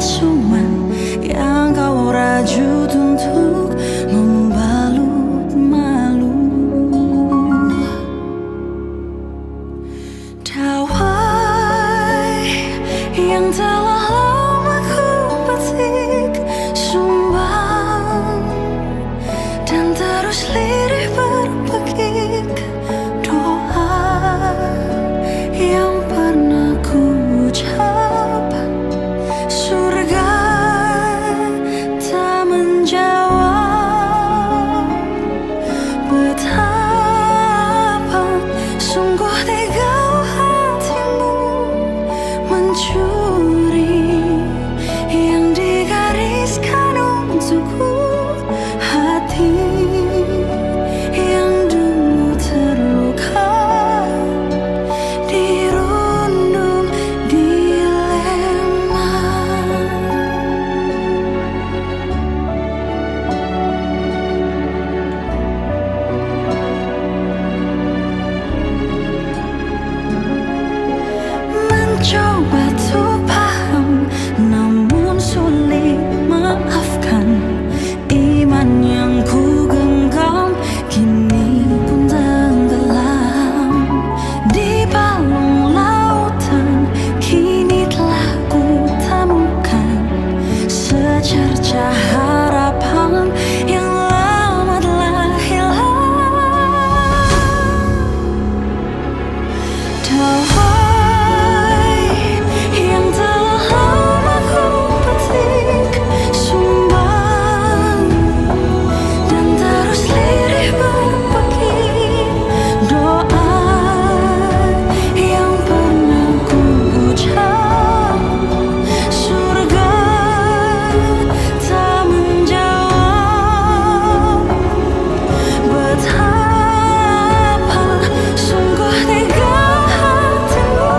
palsuan yang kau rajut untuk membalut malu. Dawai yang telah lama ku petik sumbang dan terus lirih berpekik doa yang pernah ku ucap. Surga tak menjawab. Betapa sungguh tega hatimu mencuri yang digariskan untukku. Hati yang dulu terluka dirundung dilema. Mencoba tuh paham namun sulit maafkan. Iman yang ku genggam kini pun tenggelam di balung lautan. Kini telah ku temukan secercah harapan yang lama telah hilang. Dawai yang telah lama ku petik sumbang dan terus lirih berpekik doa yang pernah ku ucap. Surga tak menjawab. Betapa sungguh tega hatimu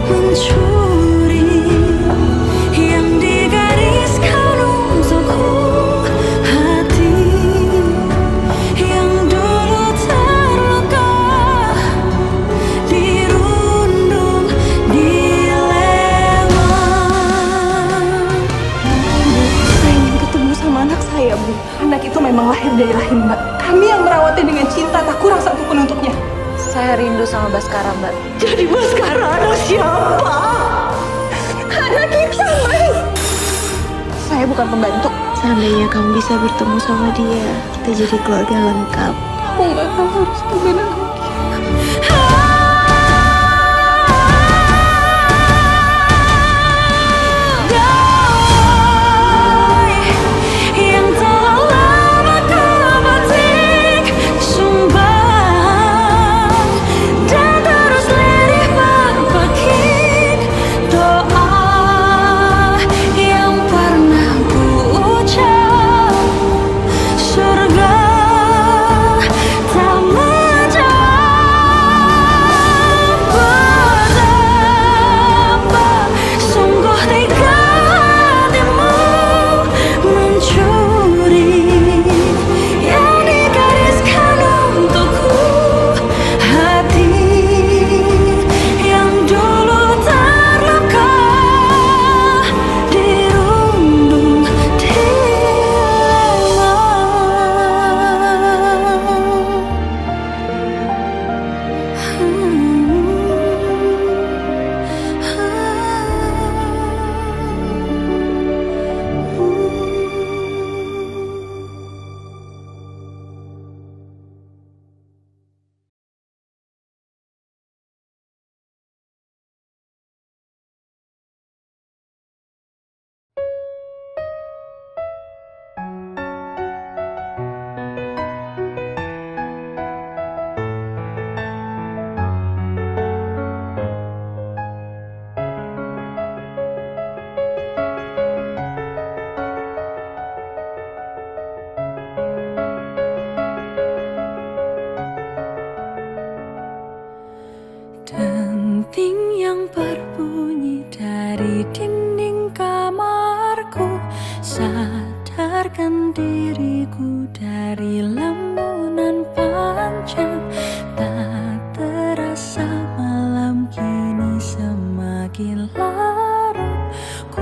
mencuri yang digariskan untukku. Hati yang dulu terluka dirundung dilema. Saya ingin ketemu sama anak saya, Bu. Anak itu memang lahir dari rahim Mbak. Kami yang merawatnya dengan cinta, tak kurang satupun untuknya. Saya rindu sama Baskara, Mbak. Jadi Baskara anak siapa? Anak kita, Mbak. Saya bukan pembantu. Seandainya kamu bisa bertemu sama dia, kita jadi keluarga lengkap. Aku nggak tahu harus kemana lagi. Dawai yang telah lama ku petik sumbang dan terus lirih berpekik doa yang pernah ku ucap. Surga tak menjawab. Betapa sungguh tega hatimu mencuri yang digariskan untukku. Hati yang dulu terluka dirundung dilema. Denting yang berbunyi dari dinding kamarku sadarkan diriku dari lamunan panjang. Tak terasa malam kini semakin larut. Ku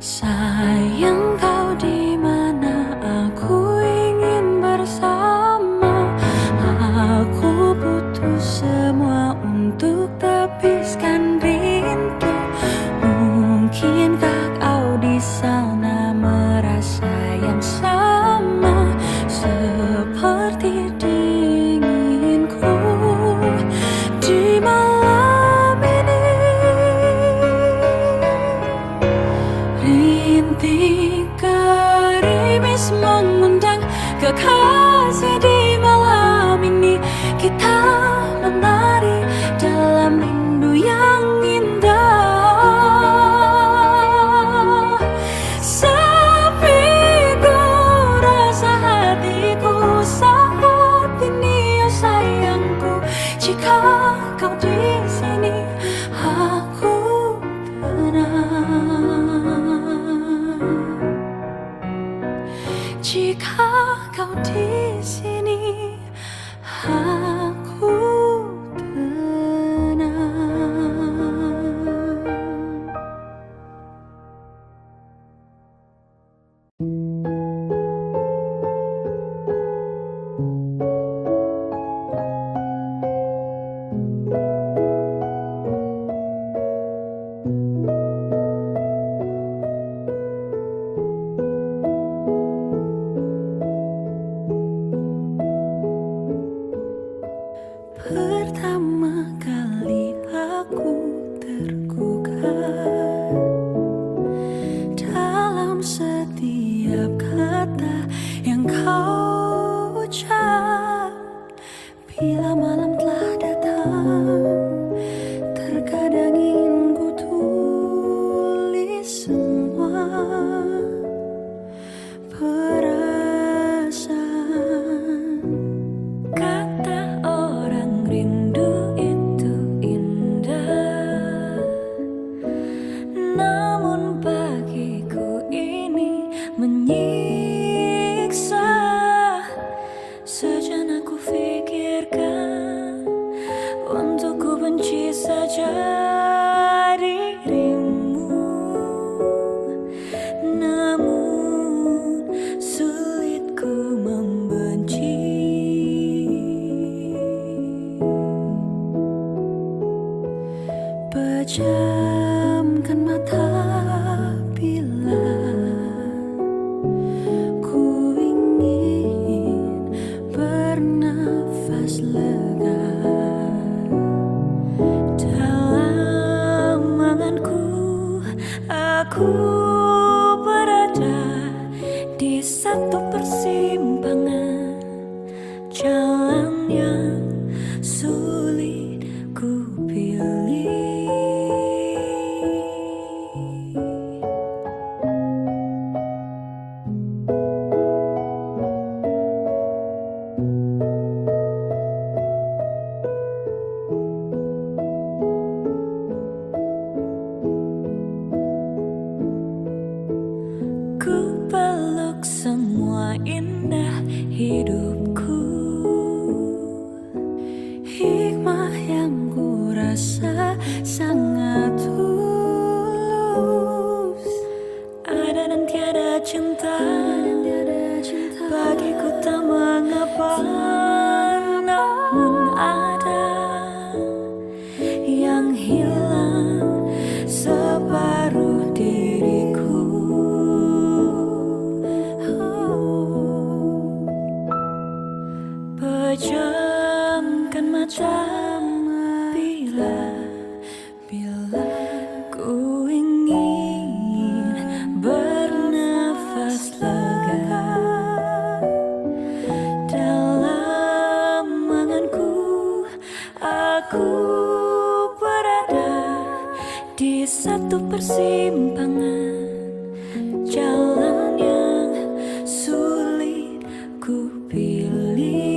Sayang kau di mana, aku ingin bersama. Aku butuh semua untuk tepiskan rindu. Mungkinkah kau di sana merasa yang sama seperti dinginku di malam ini? Rintik gerimis mengundang kekasih di malam ini. Kita menari dalam rindu yang indah. Sepi ku rasa hatiku saat ini, oh sayangku. Jika kau di sini, aku tenang. Jika kau di sini, aku tenang. Pertama kali aku tergugah dalam setiap kata yang kau ucap. Bila malam telah datang, terkadang ingin ku tulis semua perasaan. Kata orang rindu itu indah, namun bagiku ini menyiksa. Sejenak ku pikirkan untuk ku benci saja dirimu, namun sulit ku membenci. Pejamkan mata bila ku ingin bernafas lega. Dalam anganku aku berada di satu persimpangan jalan yang sulit ku pilih. Ku peluk semua indah hidupku, hikmah yang ku rasa sangat tulus. Ada dan tiada cinta, bagiku tak mengapa, namun ada yang hilang separuh diriku. Pejamkan mata bila ku ingin bernafas lega. Dalam anganku aku berada di satu persimpangan jalan yang sulit ku pilih.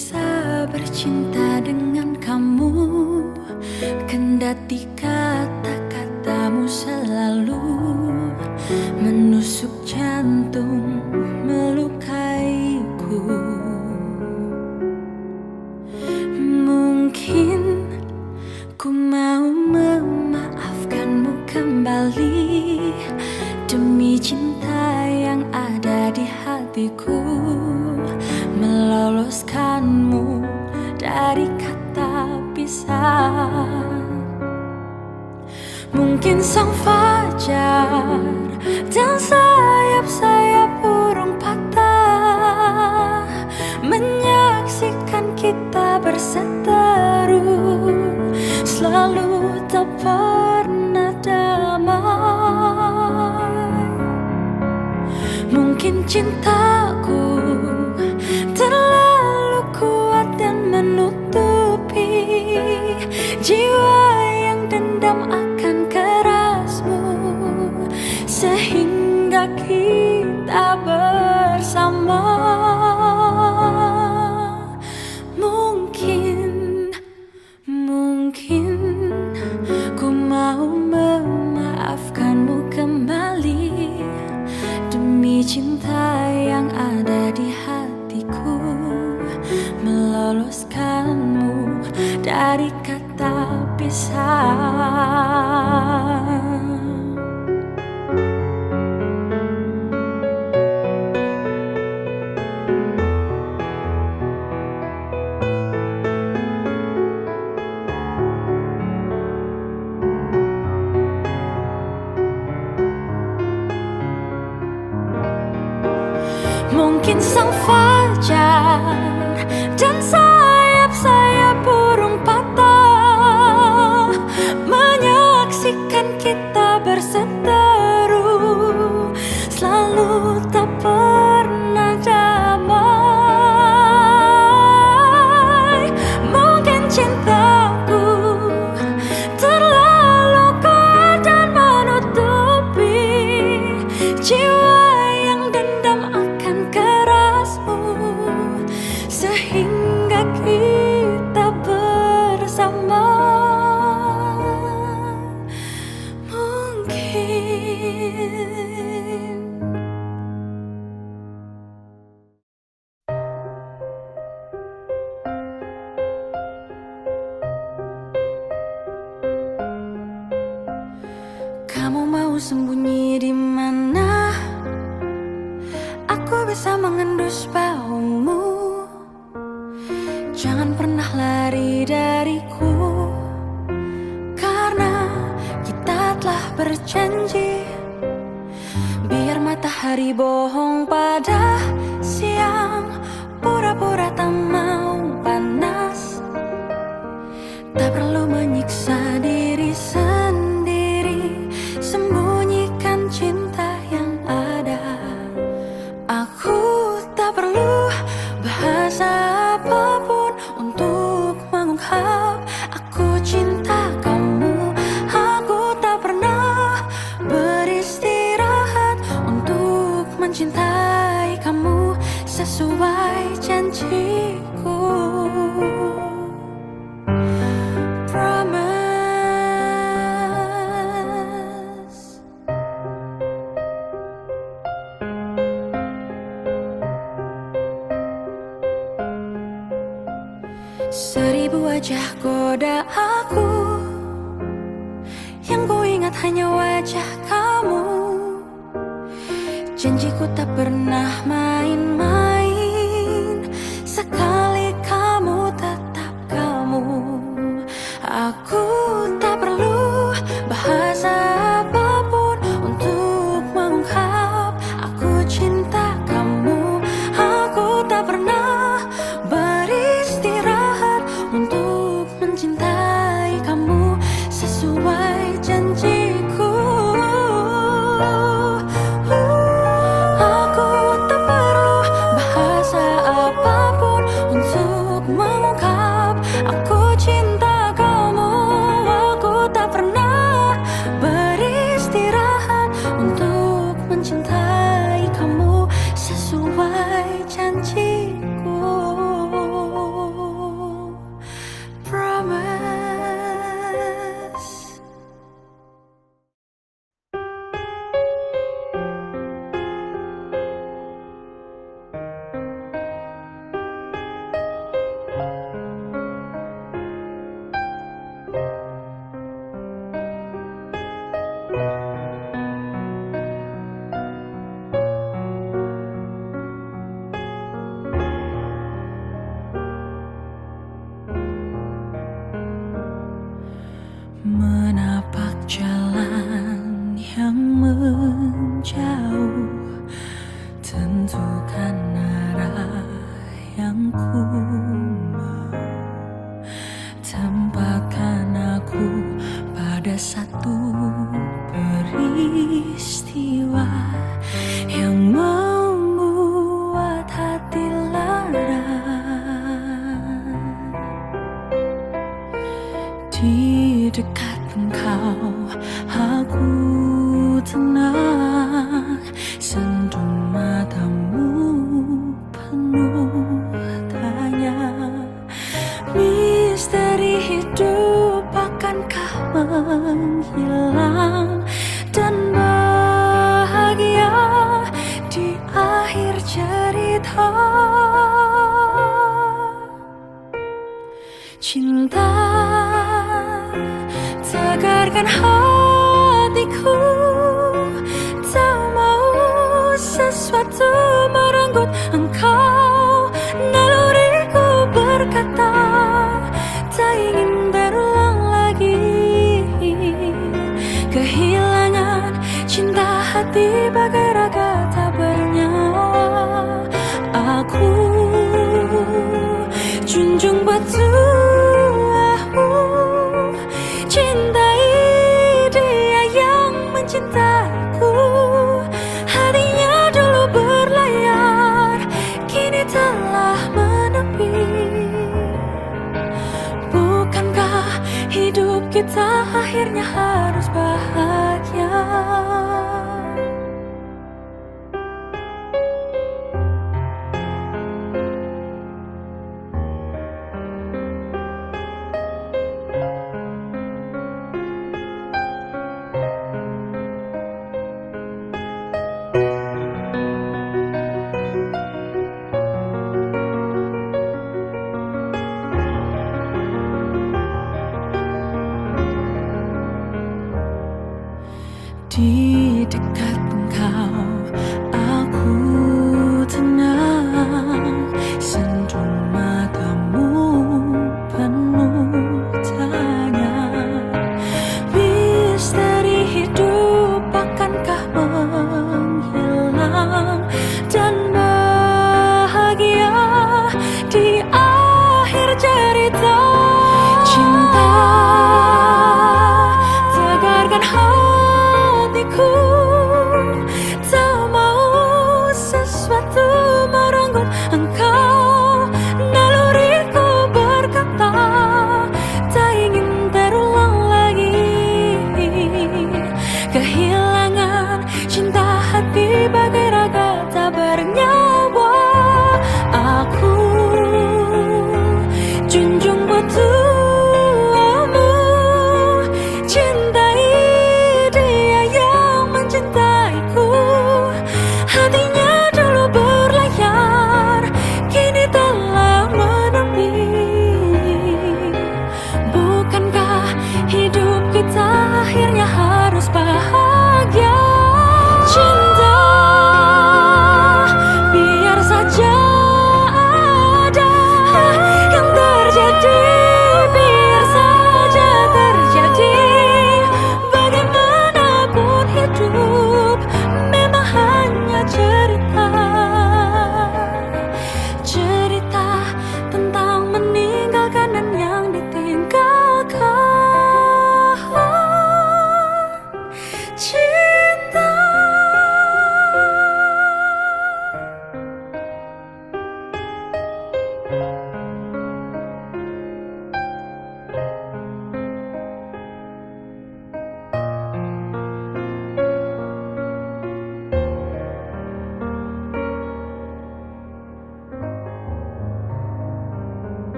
bisa bercinta dengan kamu, kendati kata-katamu selalu menusuk jantung, melukaiku. Mungkin ku mau memaafkanmu kembali demi cinta yang ada di hatiku, meloloskanmu dari kata pisah. Mungkin sang fajar dan sayap-sayap burung patah menyaksikan kita berseteru, selalu tak pernah damai. Mungkin cintaku terlalu kuat dan menutupi jiwa yang dendam akan kerasmu, sehingga kita bersama. Mungkin ku mau memaafkanmu kembali demi cinta yang ada di hatiku, meloloskanmu dari kata pisah. Mungkin sang fajar dan sayap-sayap burung patah menyaksikan kita berseteru, selalu tak pernah damai. Mungkin cintaku terlalu kuat dan menutupi jiwa yang dendam akan kerasmu, sehingga kita bersama. Mungkin kamu mau sembunyi di mana? Aku bisa mengendus bahumu. Jangan pernah lari dariku, karena kita telah berjanji. Biar matahari bohong pada siang, pura-pura tak mau panas. Tak perlu menyiksa diri sendiri, sembunyikan cinta yang ada. Aku tak perlu bahasa apapun untuk mengungkap aku cinta kamu. Aku tak pernah beristirahat untuk mencintai kamu sesuai janjiku. Promise. Seribu wajah goda aku, yang ku ingat hanya wajah kamu. Janjiku tak pernah main-main, sekali kamu tetap kamu. Aku tak perlu bahasa apapun untuk mengungkap aku cinta kamu. Aku tak pernah beristirahat untuk mencintai kamu sesuai janjiku. Aku tak perlu bahasa apapun Menapak jalan yang menjauh, tentukan arah yang ku mau. Tempatkan aku pada satu peristiwa yang membuat hati lara. Di dekat engkau aku tenang, sentuh matamu penuh tanya. Misteri hidup akankah menghilang dan bahagia di akhir cerita. Cinta tegarkan hatiku, tak mau sesuatu merenggut engkau. Naluriku berkata tak ingin berulang lagi kehilangan cinta hati bagai raga tak bernyawa. Aku junjung batuamu, cintai dia yang mencintaiku. Hatinya dulu berlayar, kini telah menepi. Bukankah hidup kita akhirnya harus bahagia? Di dekat engkau aku tenang, sentuh matamu penuh tanya. Misteri hidup akankah menghilang dan bahagia di akhir cerita. Cinta tegarkan hatiku, tak mau sesuatu merenggut engkau. Naluriku berkata tak ingin terulang lagi kehilangan cinta hati bagai raga tak bernyawa. Aku junjung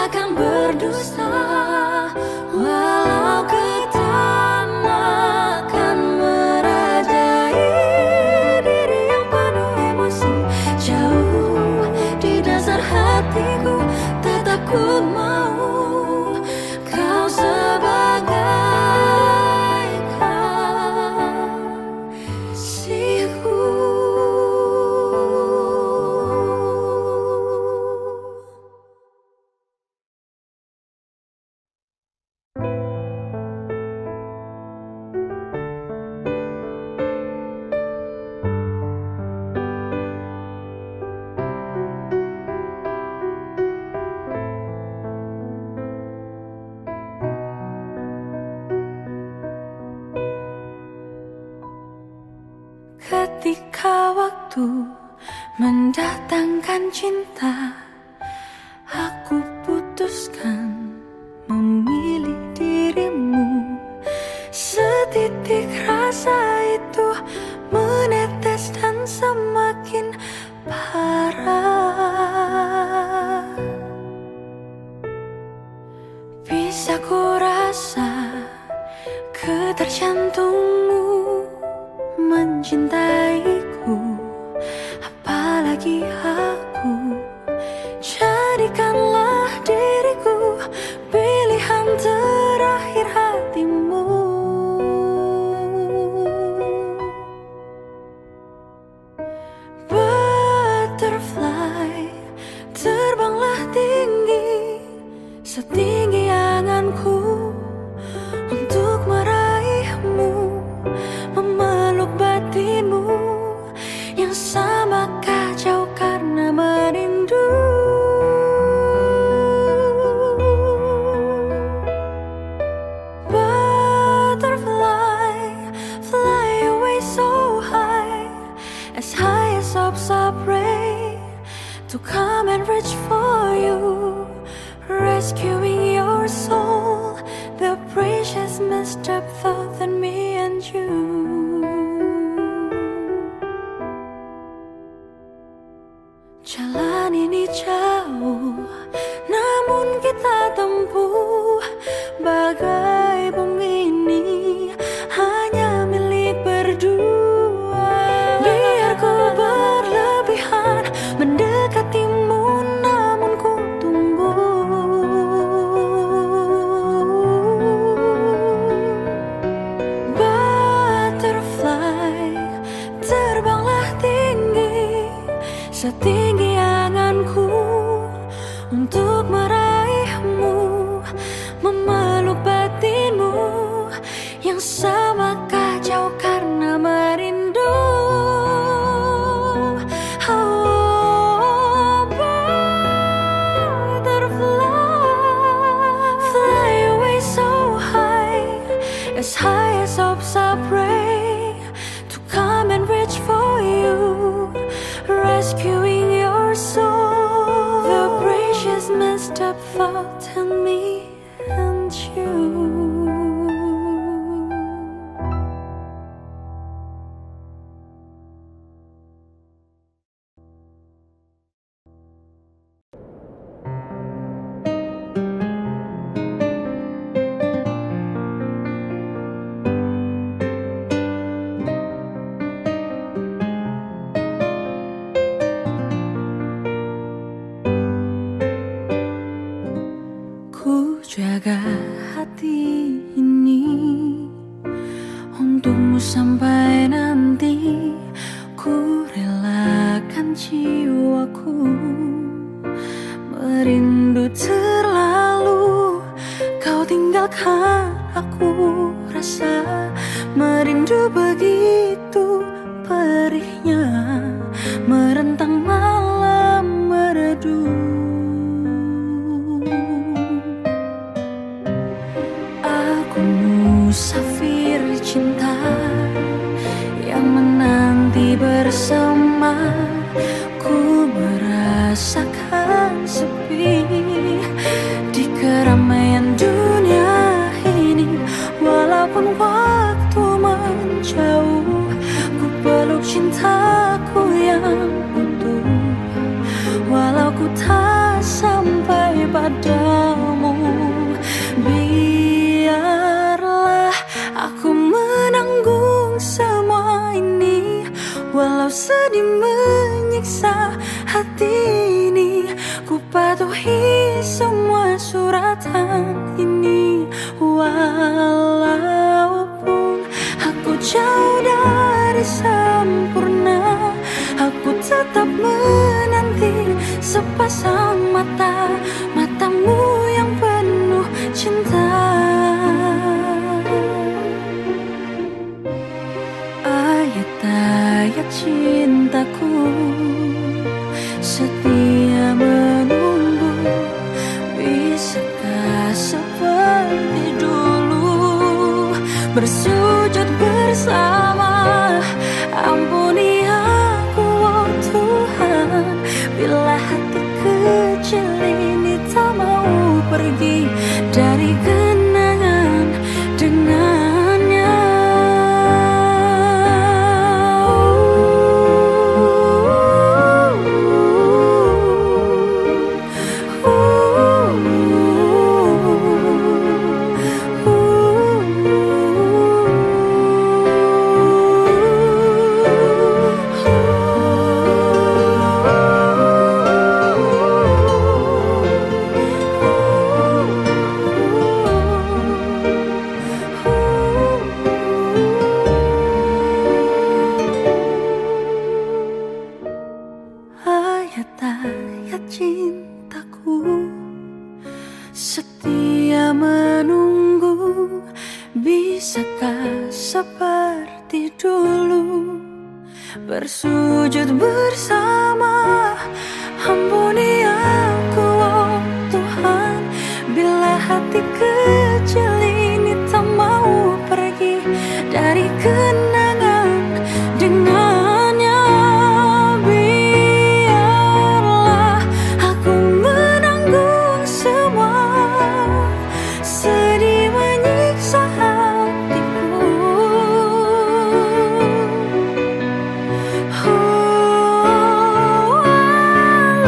takkan berdusta. Walau ketamakan akan merajai diri yang penuh emosi, jauh di dasar hatiku tetap ku mau kau sebagai kasihku. Ketika waktu mendatangkan cinta, aku putuskan memilih dirimu. Setitik rasa itu menetes dan semakin parah. Bisa ku rasa getar jantungmu mencintaiku, apalagi aku. Jadikanlah diriku pilihan terakhir hatimu. Butterfly, terbanglah tinggi setinggi anganku untuk meraihmu, memeluk batinmu yang sama kacau karena merindu. Butterfly, fly away so high as hopes I pray to come and reach for you, rescuing your soul, the precious messed up thought in me and you. Jalan ini jauh, namun kita tempuh. Bagai bumi ini hanya milik berdua. Biar ku berlebihan mendekatimu, namun ku tunggu. Butterfly, terbanglah tinggi setinggi anganku untuk meraihmu, memeluk batinmu yang sama kacau karena merindu. Oh, butterfly, fly away so high as hopes I pray to come and reach for you, rescuing your soul, the precious messed up thought in me and you. Ku jaga hati ini untukmu sampai nanti. Ku relakan jiwaku merindu terlalu. Kau tinggalkan aku, rasa merindu begitu perihnya, merentang malam meredu. Musafir cinta yang menanti bersama. Ku merasakan sepi di keramaian dunia ini. Walaupun waktu menjauh, ku peluk cintaku yang utuh. Walau ku tak sampai pada suratan ini. Walaupun aku jauh dari sempurna, aku tetap menanti sepasang mata, matamu yang penuh cinta. Ayat-ayat cintaku setia menunggu, bisakah seperti dulu bersujud bersama? Ampuni aku, oh Tuhan, bila hati kecil ini tak mau pergi dari kenangan dengannya. Ayat-ayat cintaku setia menunggu, bisakah seperti dulu bersujud bersama? Ampuni aku, oh Tuhan, bila hati kecil ini tak mau pergi dari kenangan dengannya. Biarlah aku menanggung semua sedih menyiksa hatiku.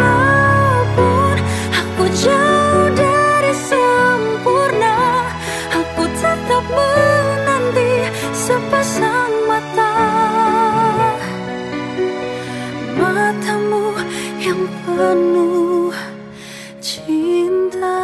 Walaupun aku jauh dari sempurna, aku tetap menanti sepasang mata, matamu yang penuh cinta.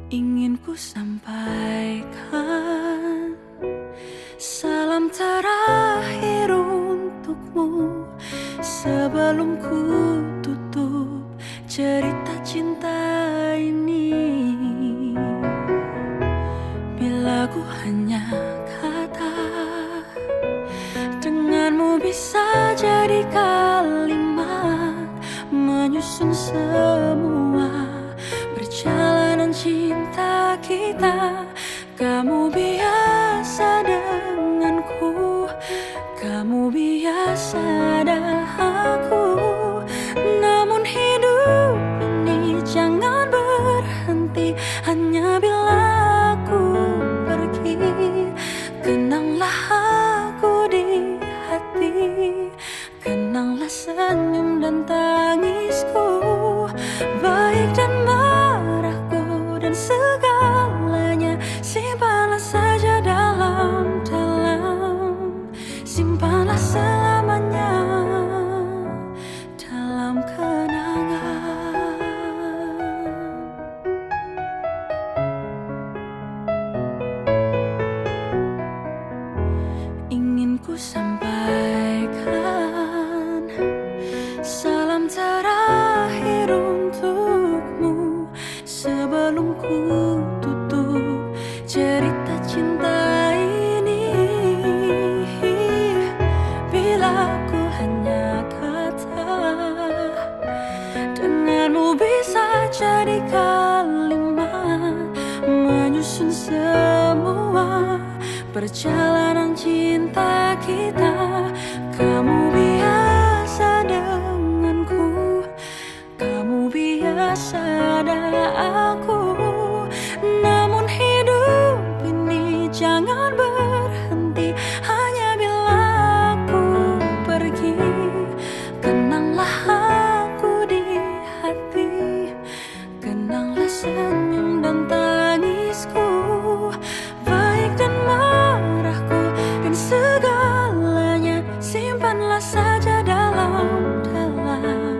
Ingin ku sampaikan salam terakhir untukmu sebelum ku tutup cerita cinta ini. Bila ku hanya kata, denganmu bisa jadi kalimat menyusun semua perjalanan cinta kita. Kamu biasa denganku, kamu biasa ada aku. Namun hidup ini jangan berhenti hanya bila aku pergi. Kenanglah aku di hati, kenanglah senyum dan tangisku, baik dan marahku dan segalanya. Simpanlah saja dalam, simpanlah selamanya dalam kenangan. Ingin ku sampaikan salam terakhir untukmu sebelum ku tutup cerita cinta ini. Bila ku hanya kata, denganmu bisa jadi kalimat menyusun semua perjalanan cinta kita. Kamu biasa denganku, biasa ada aku. Namun hidup ini jangan berhenti hanya bila aku pergi. Kenanglah aku di hati, kenanglah senyum dan tangisku, baik dan marahku dan segalanya. Simpanlah saja dalam-dalam,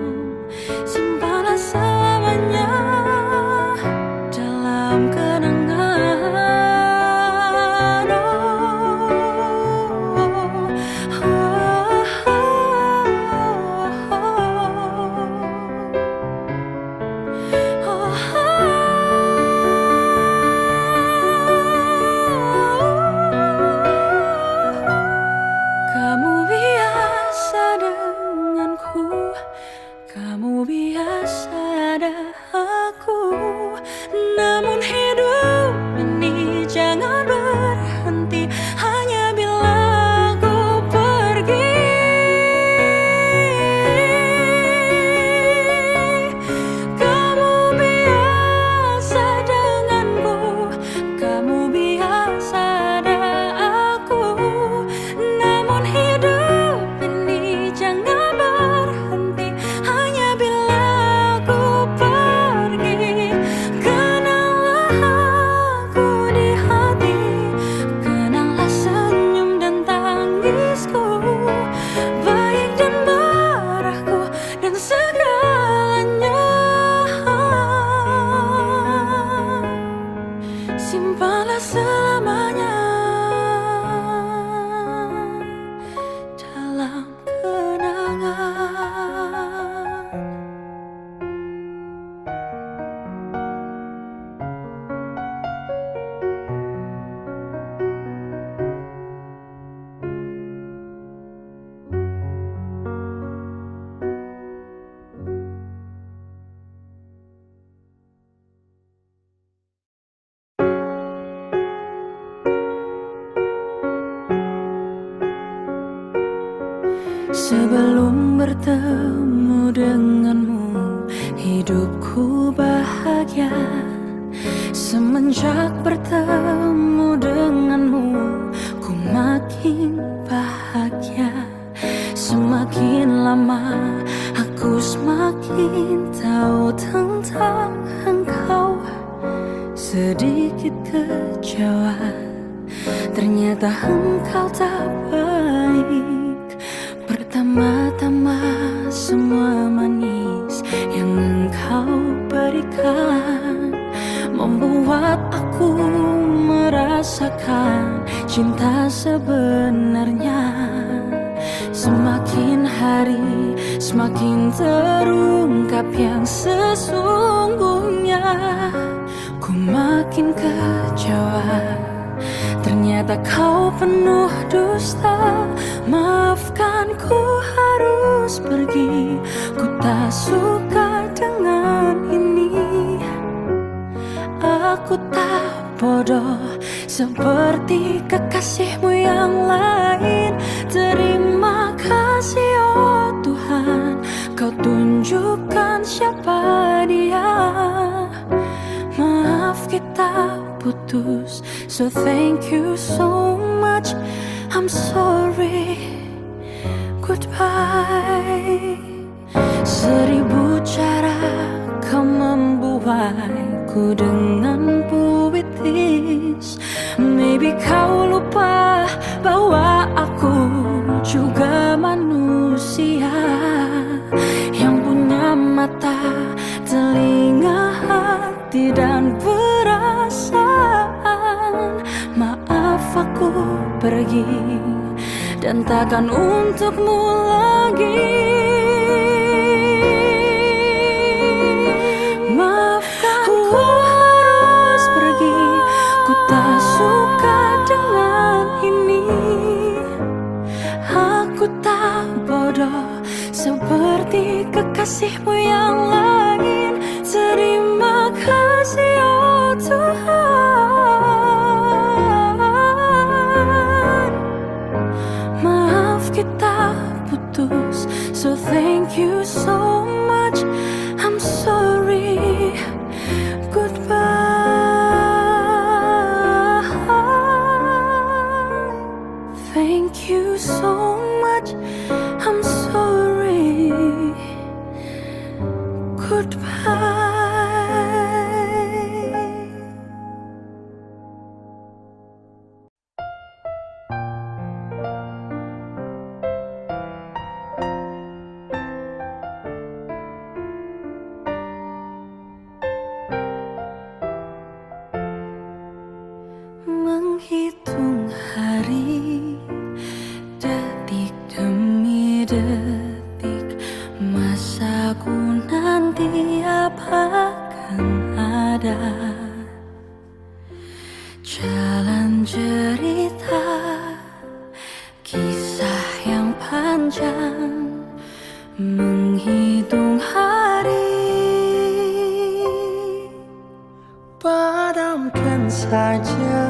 simpanlah selamanya dalam kenangan. Kamu biasa denganku, kamu biasa ada aku. Namun hidup ini jangan berhenti hanya bila aku pergi. Kamu biasa denganku, kamu biasa ada aku. Namun hidup ini jangan berhenti hanya bila aku pergi. Kenanglah aku di hati, kenanglah senyum dan tangisku, baik dan marahku dan segalanya. Simpanlah selamanya dalam kenangan. Sebelum bertemu denganmu, hidupku bahagia. Semenjak bertemu denganmu, ku makin bahagia. Semakin lama, aku semakin tahu tentang engkau. Sedikit kecewa, ternyata engkau tak baik. Pertama-tama semua manis yang engkau berikan membuat aku merasakan cinta sebenarnya. Semakin hari semakin terungkap yang sesungguhnya. Ku makin kecewa, ternyata kau penuh dusta. Maafkan, ku harus pergi, ku tak suka dengan ini. Aku tak bodoh seperti kekasihmu yang lain. Terima kasih oh Tuhan, kau tunjukkan siapa dia. Maaf kita putus, so thank you so much. I'm sorry, goodbye. Seribu cara kau membuatku dengan puitis. Maybe kau lupa bahwa aku juga manusia yang punya mata, telinga, hati dan perasaan. Maaf aku pergi dan takkan untukmu lagi. Maafkan, ku harus pergi, ku tak suka dengan ini. Aku tak bodoh seperti kekasihmu yang lain. Terima kasih oh Tuhan. Maaf kita putus, so thank you so much. I'm sorry. goodbye. Menghitung hari, detik demi detik, masaku nanti akan ada. Jalan cerita, kisah yang panjang, menghitung hari. Padamkan saja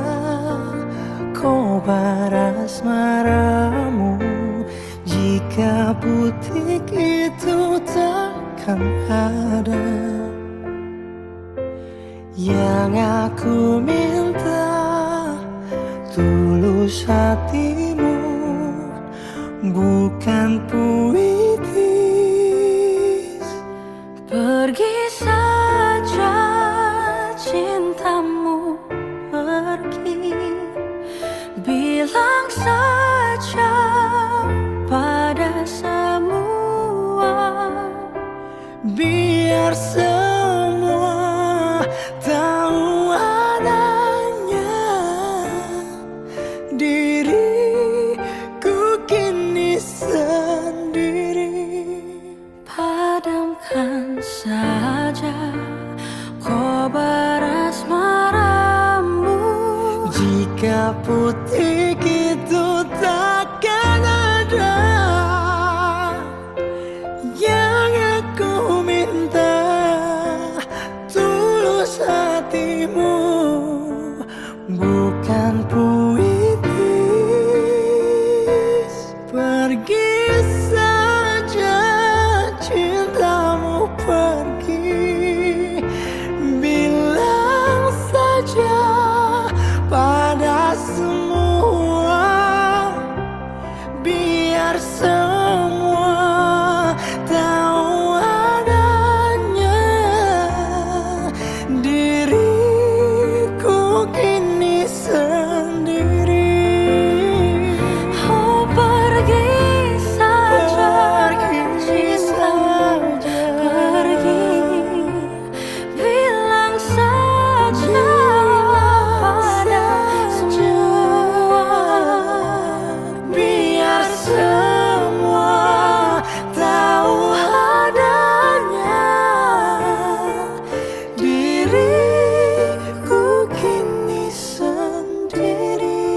kobar asmaramu, jika butik itu takkan ada. Yang aku minta tulus hatimu, bukan puitis. Pergi saja cintamu, pergi. Bilang saja pada semua, biar semua tahu adanya. Diriku kini sendiri. padamkan saja kobar asmaramu, jika butik itu takkan ada. Yang aku minta tulus hatimu, bukan puitis. Pergi saja cintamu, pergi. Bilang saja pada semua, biar semua tahu adanya. Diriku kini sendiri. oh pergi saja, cintamu, pergi. Bilang saja pada semua, biar semua tahu adanya. Diriku kini sendiri.